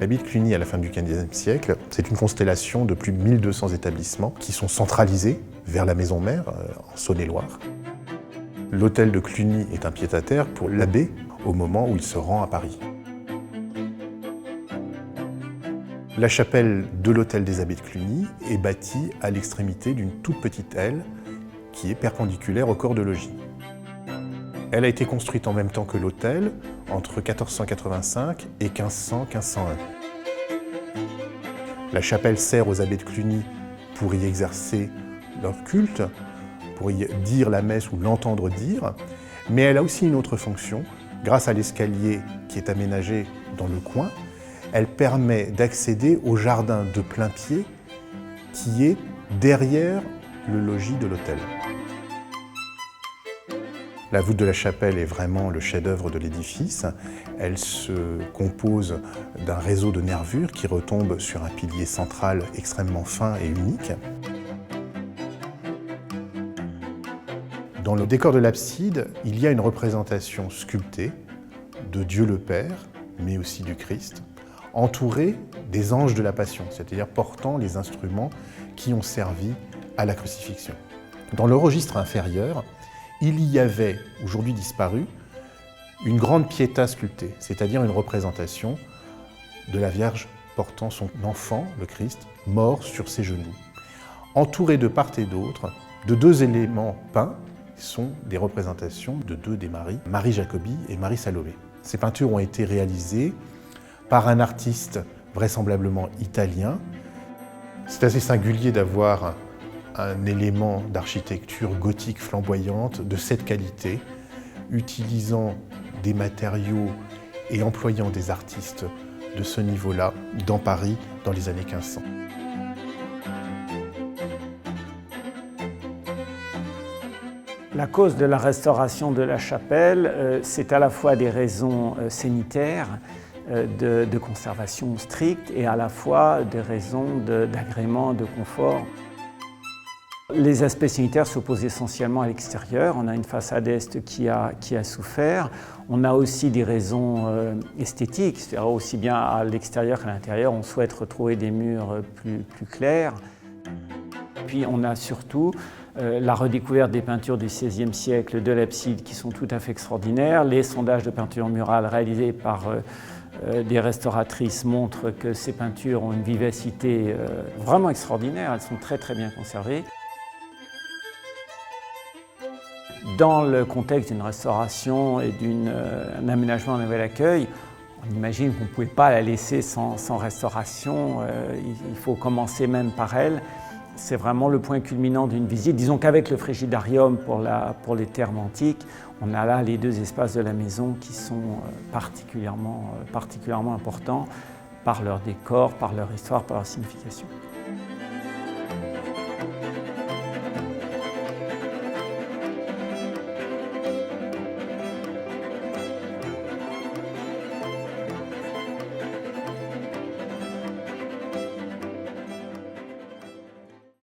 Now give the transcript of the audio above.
L'abbaye de Cluny, à la fin du XVe siècle, c'est une constellation de plus de 1200 établissements qui sont centralisés vers la maison mère, en Saône-et-Loire. L'hôtel de Cluny est un pied-à-terre pour l'abbé au moment où il se rend à Paris. La chapelle de l'hôtel des abbés de Cluny est bâtie à l'extrémité d'une toute petite aile qui est perpendiculaire au corps de logis. Elle a été construite en même temps que l'hôtel, entre 1485 et 1500-1501. La chapelle sert aux abbés de Cluny pour y exercer leur culte, pour y dire la messe ou l'entendre dire, mais elle a aussi une autre fonction. Grâce à l'escalier qui est aménagé dans le coin, elle permet d'accéder au jardin de plain-pied qui est derrière le logis de l'hôtel. La voûte de la chapelle est vraiment le chef-d'œuvre de l'édifice. Elle se compose d'un réseau de nervures qui retombe sur un pilier central extrêmement fin et unique. Dans le décor de l'abside, il y a une représentation sculptée de Dieu le Père, mais aussi du Christ, entouré des anges de la Passion, c'est-à-dire portant les instruments qui ont servi à la crucifixion. Dans le registre inférieur, il y avait, aujourd'hui disparu, une grande piéta sculptée, c'est-à-dire une représentation de la Vierge portant son enfant, le Christ, mort sur ses genoux, entouré de part et d'autre de deux éléments peints, qui sont des représentations de deux des Maries, Marie Jacobi et Marie Salomé. Ces peintures ont été réalisées par un artiste vraisemblablement italien. C'est assez singulier d'avoir un élément d'architecture gothique flamboyante de cette qualité, utilisant des matériaux et employant des artistes de ce niveau-là dans Paris dans les années 1500. La cause de la restauration de la chapelle, c'est à la fois des raisons sanitaires, de conservation stricte, et à la fois des raisons d'agrément, de confort. Les aspects sanitaires s'opposent essentiellement à l'extérieur. On a une façade est qui a souffert. On a aussi des raisons esthétiques, c'est-à-dire aussi bien à l'extérieur qu'à l'intérieur. On souhaite retrouver des murs plus clairs. Puis on a surtout la redécouverte des peintures du XVIe siècle de l'abside qui sont tout à fait extraordinaires. Les sondages de peinture murale réalisés par des restauratrices montrent que ces peintures ont une vivacité vraiment extraordinaire. Elles sont très bien conservées. Dans le contexte d'une restauration et d'un aménagement d'un nouvel accueil, on imagine qu'on ne pouvait pas la laisser sans restauration. Il faut commencer même par elle. C'est vraiment le point culminant d'une visite. Disons qu'avec le frigidarium pour les thermes antiques, on a là les deux espaces de la maison qui sont particulièrement importants par leur décor, par leur histoire, par leur signification.